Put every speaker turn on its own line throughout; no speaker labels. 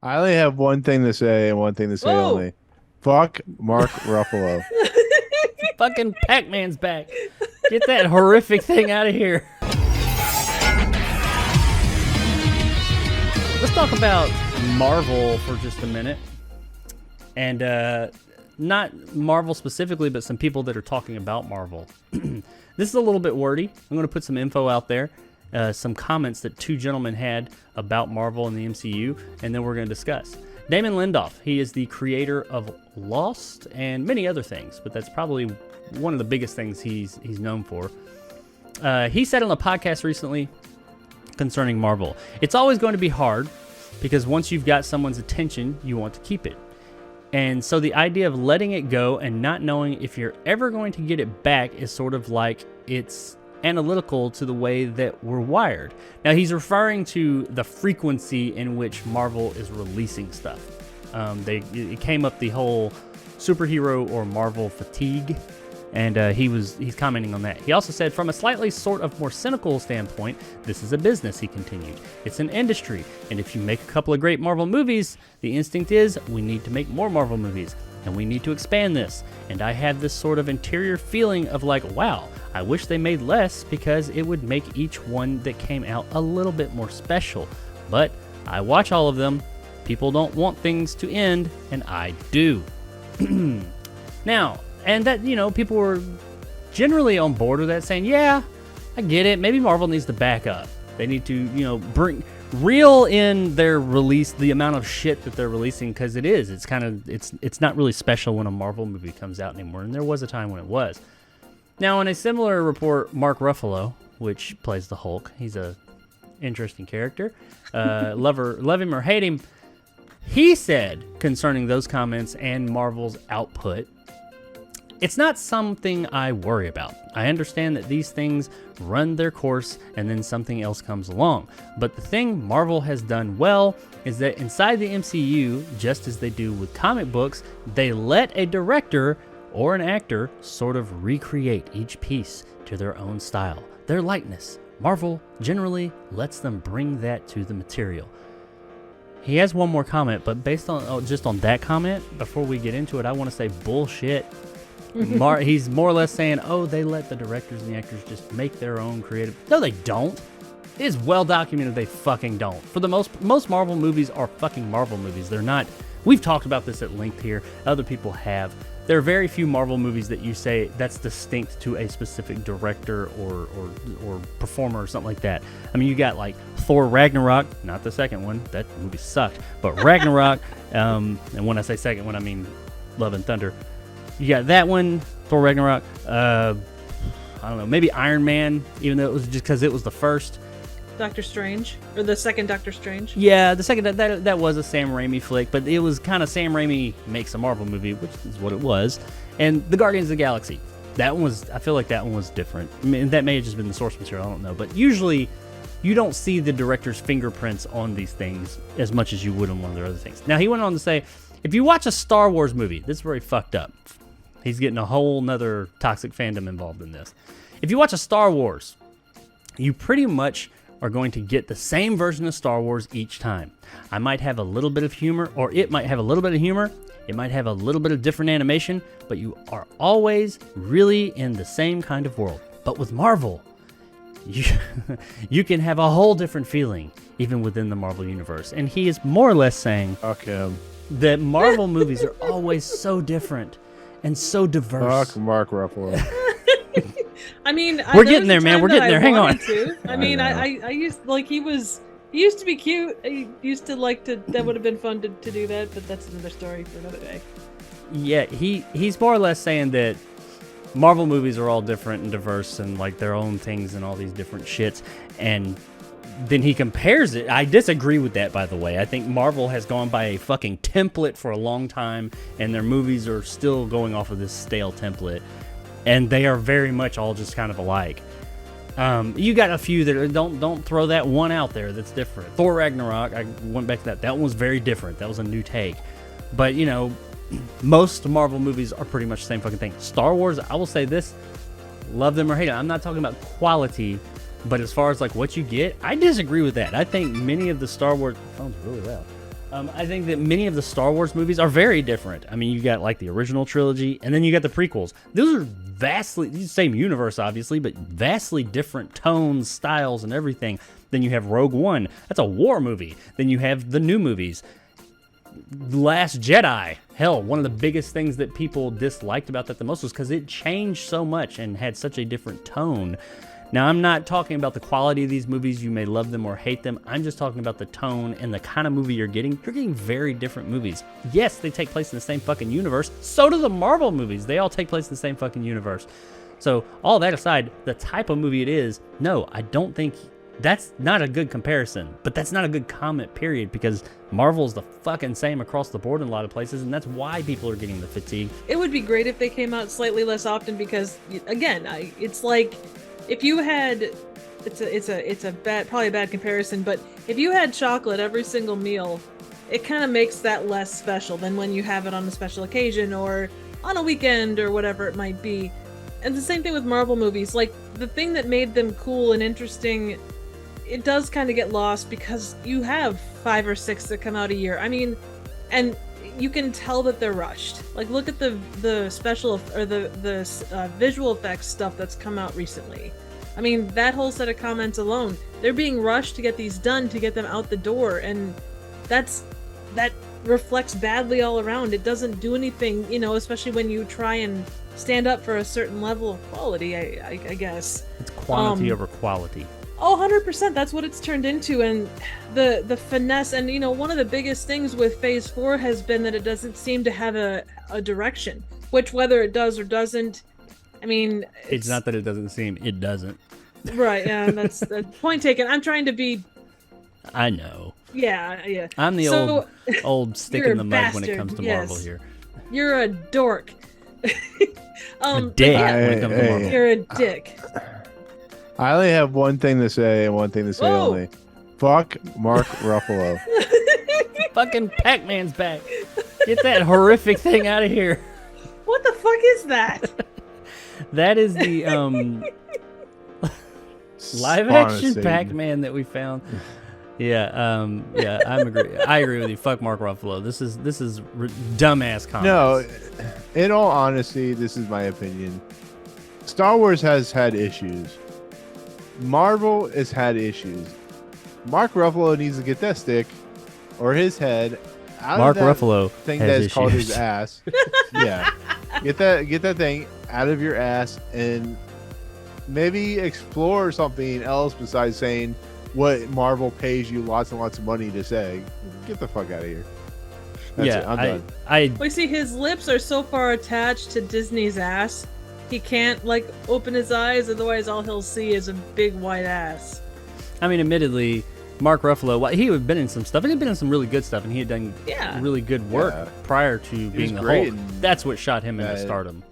I only have one thing to say and one thing to say
Whoa!
only. Fuck Mark Ruffalo.
Fucking Pac-Man's back. Get that horrific thing out of here. Let's talk about Marvel for just a minute. And not Marvel specifically, but some people that are talking about Marvel. This is a little bit wordy. I'm going to put some info out there, some comments that two gentlemen had about Marvel and the MCU, and then we're going to discuss. Damon Lindelof, he is the creator of Lost and many other things, but that's probably one of the biggest things he's known for. He said on a podcast recently concerning Marvel, it's always going to be hard because once you've got someone's attention, you want to keep it. And so the idea of letting it go and not knowing if you're ever going to get it back is sort of like it's analytical to the way that we're wired. Now, he's referring to the frequency in which Marvel is releasing stuff. It came up the whole superhero or Marvel fatigue, and he's commenting on that. He also said, from a slightly sort of more cynical standpoint, this is a business, he continued. It's an industry, and if you make a couple of great Marvel movies, the instinct is we need to make more Marvel movies, and we need to expand this. And I have this sort of interior feeling of like, wow, I wish they made less because it would make each one that came out a little bit more special. But I watch all of them. People don't want things to end, and I do. Now, and that, people were generally on board with that, saying, yeah, I get it. Maybe Marvel needs to back up. They need to, reel in their release, the amount of shit that they're releasing, because it's not really special when a Marvel movie comes out anymore, and there was a time when it was. Now, in a similar report, Mark Ruffalo, which plays the Hulk, he's a interesting character, love him or hate him, he said concerning those comments and Marvel's output, it's not something I worry about. I understand that these things run their course and then something else comes along. But the thing Marvel has done well is that inside the MCU, just as they do with comic books, they let a director or an actor sort of recreate each piece to their own style, their likeness. Marvel generally lets them bring that to the material. He has one more comment, but based on just on that comment, before we get into it, I want to say bullshit. He's more or less saying, they let the directors and the actors just make their own creative. No, they don't. It is well documented they fucking don't. For the most Marvel movies are fucking Marvel movies. They're not. We've talked about this at length here. Other people have. There are very few Marvel movies that you say that's distinct to a specific director or performer or something like that. I mean, you got like Thor Ragnarok, not the second one. That movie sucked. But Ragnarok, and when I say second one, I mean Love and Thunder. You got that one, Thor Ragnarok. I don't know, maybe Iron Man, even though it was just because it was the first.
Doctor Strange, or the second Doctor Strange.
Yeah, the second that was a Sam Raimi flick, but it was kind of Sam Raimi makes a Marvel movie, which is what it was. And the Guardians of the Galaxy, I feel like that one was different. I mean, that may have just been the source material, I don't know. But usually, you don't see the director's fingerprints on these things as much as you would on one of their other things. Now, he went on to say, if you watch a Star Wars movie, this is where he fucked up. He's getting a whole nother toxic fandom involved in this. If you watch a Star Wars, you pretty much are going to get the same version of Star Wars each time. I might have a little bit of humor, or it might have a little bit of humor. It might have a little bit of different animation, but you are always really in the same kind of world. But with Marvel, you can have a whole different feeling, even within the Marvel universe. And he is more or less saying that Marvel movies are always so different and so diverse.
Fuck Mark Ruffalo.
I mean,
we're getting there, man. We're getting there. Hang on.
I mean, I used he used to be cute. He used to like to. That would have been fun to do that, but that's another story for another day.
Yeah, he's more or less saying that Marvel movies are all different and diverse and like their own things and all these different shits. And then he compares it. I disagree with that, by the way. I think Marvel has gone by a fucking template for a long time, and their movies are still going off of this stale template. And they are very much all just kind of alike. You got a few that are, don't throw that one out there that's different. Thor Ragnarok, I went back to that. That one was very different. That was a new take. But, most Marvel movies are pretty much the same fucking thing. Star Wars, I will say this, love them or hate them. I'm not talking about quality, but as far as like what you get, I disagree with that. I think many of the Star Wars, phone's really loud. I think that many of the Star Wars movies are very different. I mean, you got like the original trilogy, and then you got the prequels. Those are vastly, same universe, obviously, but vastly different tones, styles, and everything. Then you have Rogue One. That's a war movie. Then you have the new movies. Last Jedi. Hell, one of the biggest things that people disliked about that the most was because it changed so much and had such a different tone. Now, I'm not talking about the quality of these movies. You may love them or hate them. I'm just talking about the tone and the kind of movie you're getting. You're getting very different movies. Yes, they take place in the same fucking universe. So do the Marvel movies. They all take place in the same fucking universe. So, all that aside, the type of movie it is, no, I don't think that's not a good comparison. But that's not a good comment, period, because Marvel's the fucking same across the board in a lot of places, and that's why people are getting the fatigue.
It would be great if they came out slightly less often because, again, it's like if you had, it's a bad, probably a bad comparison, but if you had chocolate every single meal, it kind of makes that less special than when you have it on a special occasion or on a weekend or whatever it might be. And the same thing with Marvel movies. Like, the thing that made them cool and interesting, it does kind of get lost because you have 5 or 6 that come out a year. I mean, and you can tell that they're rushed. Like, look at the special or the visual effects stuff that's come out recently. I mean, that whole set of comments alone, they're being rushed to get these done to get them out the door, and that reflects badly all around. It doesn't do anything, especially when you try and stand up for a certain level of quality. I guess
it's quantity over quality.
Oh, 100%. That's what it's turned into. And the finesse, and one of the biggest things with Phase 4 has been that it doesn't seem to have a direction, which whether it does or doesn't, I mean...
It's not that it doesn't seem, it doesn't.
Right, yeah, that's point taken. I'm trying to be...
I know.
Yeah.
I'm the old stick in the mud when it comes to Marvel
yes.
here.
You're a dork.
A dick when it comes to Marvel.
You're a dick.
I only have one thing to say and one thing to say only. Fuck Mark Ruffalo.
Fucking Pac-Man's back. Get that horrific thing out of here.
What the fuck is that?
That is the live action Pac-Man that we found. Yeah, I agree with you. Fuck Mark Ruffalo. This is dumbass comments.
No, in all honesty, this is my opinion. Star Wars has had issues. Marvel has had issues. Mark Ruffalo needs to get that stick or his head out
Mark
of that
Ruffalo
thing
has
that's
issues.
called his ass. Yeah, get that thing out of your ass and maybe explore something else besides saying what Marvel pays you lots and lots of money to say. Get the fuck out of here. That's it. I'm done.
We see his lips are so far attached to Disney's ass. He can't open his eyes, otherwise all he'll see is a big white ass.
I mean, admittedly, Mark Ruffalo, he had been in some stuff, and he'd been in some really good stuff, and he had done really good work prior to being the Hulk.
That's
what shot him into stardom,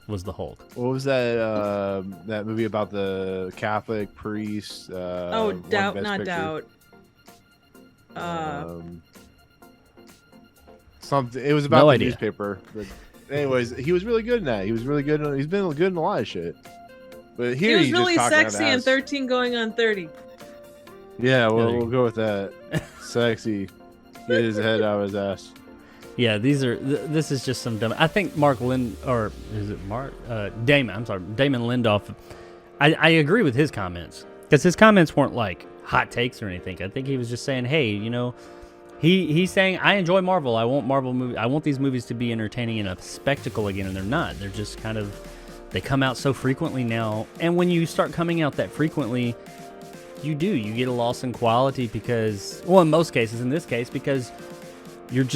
was the Hulk.
What was that that movie about the Catholic priest?
Doubt, not Doubt.
Something. It was about the
idea.
newspaper. But anyways, he was really good in that. He was really good. He's been good in a lot of shit. But here
he was really
just
sexy in 13 going on 30.
Yeah, well, we'll go with that. Sexy. Get his head out of his ass.
Yeah, this is just some dumb. I think Damon Lindelof. I agree with his comments because his comments weren't like hot takes or anything. I think he was just saying, hey, he's saying I enjoy Marvel. I want Marvel movie. I want these movies to be entertaining and a spectacle again, and they're not. They're just kind of they come out so frequently now, and when you start coming out that frequently, you get a loss in quality because, well, in most cases, in this case, because you're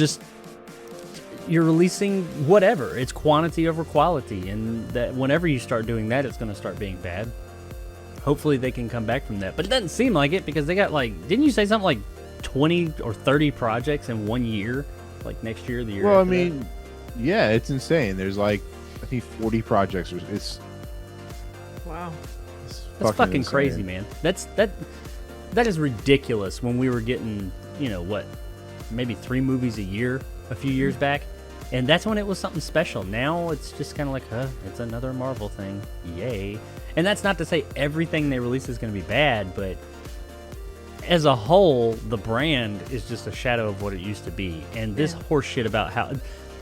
releasing whatever. It's quantity over quality, and that whenever you start doing that, it's going to start being bad. Hopefully they can come back from that, but it doesn't seem like it because they got didn't you say something like 20 or 30 projects in 1 year, like next year, the year
Well, I
after
mean,
that?
yeah, it's insane. There's I think 40 projects. It's
wow.
That's fucking
insane.
crazy, man. That is ridiculous. When we were getting, maybe 3 movies a year a few years back, and that's when it was something special. Now it's just kind of like, it's another Marvel thing. Yay! And that's not to say everything they release is going to be bad, but as a whole, the brand is just a shadow of what it used to be. And this horse shit about how...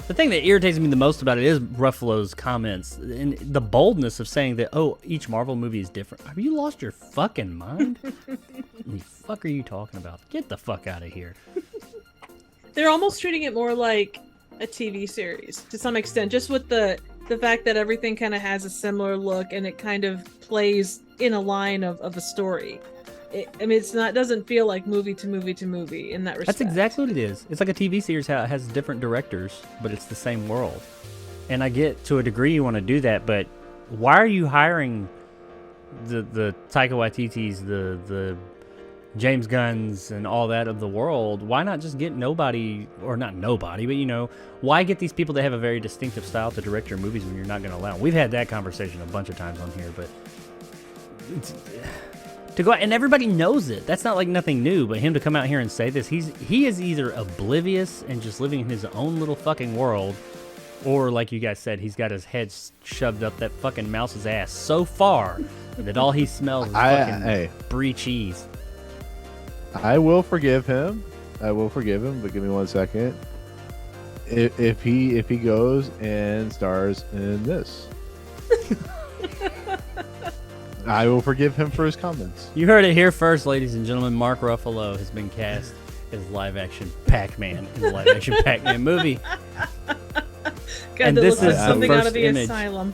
The thing that irritates me the most about it is Ruffalo's comments and the boldness of saying that, oh, each Marvel movie is different. Have you lost your fucking mind? What the fuck are you talking about? Get the fuck out of here.
They're almost treating it more like a TV series to some extent, just with the fact that everything kind of has a similar look and it kind of plays in a line of a story. I mean, doesn't feel like movie to movie to movie in that respect.
That's exactly what it is. It's like a TV series, how it has different directors, but it's the same world. And I get to a degree you want to do that, but why are you hiring the Taika Waititis, the James Gunns and all that of the world? Why not just get nobody, or not nobody, but, you know, why get these people that have a very distinctive style to direct your movies when you're not going to allow them? We've had that conversation a bunch of times on here, but to go out, and everybody knows it. That's not like nothing new, but him to come out here and say this, he is either oblivious and just living in his own little fucking world, or like you guys said, he's got his head shoved up that fucking mouse's ass so far that all he smells is fucking brie cheese.
I will forgive him. But give me 1 second. If he goes and stars in this, I will forgive him for his comments.
You heard it here first, ladies and gentlemen. Mark Ruffalo has been cast as live-action Pac-Man in the live-action Pac-Man movie.
God, and this is something out of the asylum.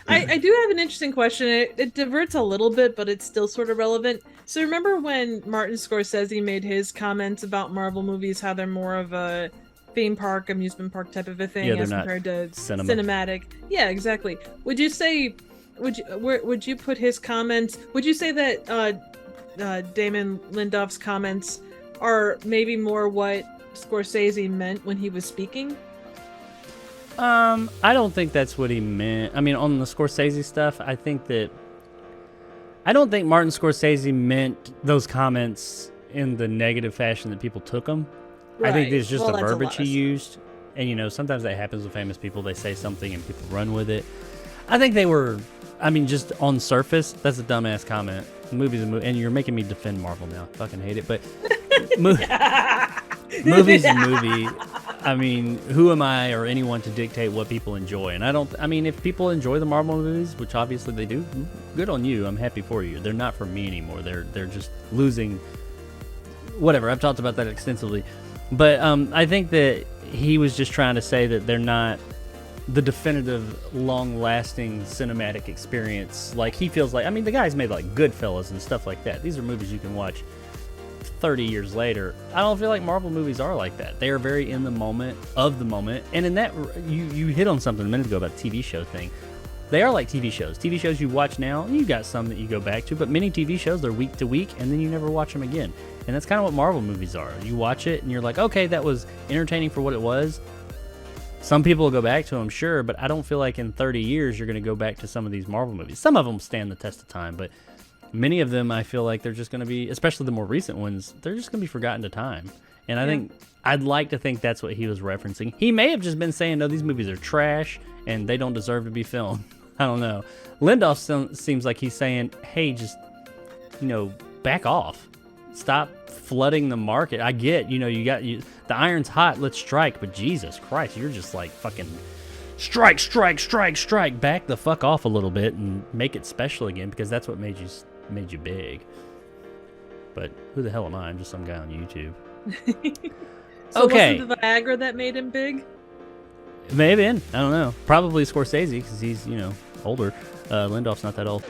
I do have an interesting question. It diverts a little bit, but it's still sort of relevant. So remember when Martin Scorsese made his comments about Marvel movies, how they're more of a theme park, amusement park type of a thing as compared to cinematic? Yeah, exactly. Would you say, would you put his comments, would you say that Damon Lindelof's comments are maybe more what Scorsese meant when he was speaking?
I don't think that's what he meant. I mean, on the Scorsese stuff, I don't think Martin Scorsese meant those comments in the negative fashion that people took them. Right. I think it's just the verbiage he used. And, you know, sometimes that happens with famous people. They say something and people run with it. I think they were, I mean, just on surface, that's a dumbass comment. The movie's a movie, and you're making me defend Marvel now. I fucking hate it. But movie's a movie. I mean, who am I or anyone to dictate what people enjoy? And I mean, if people enjoy the Marvel movies, which obviously they do, good on you. I'm happy for you. They're not for me anymore. They're just losing. Whatever. I've talked about that extensively. But I think that he was just trying to say that they're not the definitive, long-lasting cinematic experience. Like, he feels like, I mean, the guy's made like Goodfellas and stuff like that. These are movies you can watch 30 years later. I don't feel like Marvel movies are like that. They are very in the moment, of the moment. And in that, you hit on something a minute ago about the TV show thing. They are like TV shows. TV shows you watch now, you got some that you go back to, but many TV shows, they're week to week, and then you never watch them again. And that's kind of what Marvel movies are. You watch it, and you're like, okay, that was entertaining for what it was. Some people will go back to them, sure, but I don't feel like in 30 years you're going to go back to some of these Marvel movies. Some of them stand the test of time, but many of them, I feel like they're just going to be, especially the more recent ones, they're just going to be forgotten to time. And I think, I'd like to think that's what he was referencing. He may have just been saying, no, these movies are trash, and they don't deserve to be filmed. I don't know. Lindelof seems like he's saying, hey, just, you know, back off. Stop flooding the market. I get, you know, the iron's hot, let's strike, but Jesus Christ, you're just like fucking strike. Back the fuck off a little bit and make it special again, because that's what made you big. But who the hell am I? I'm just some guy on YouTube.
So okay. Was it the Viagra that made him big?
Maybe. I don't know. Probably Scorsese, because he's, you know, older. Lindelof's not that old.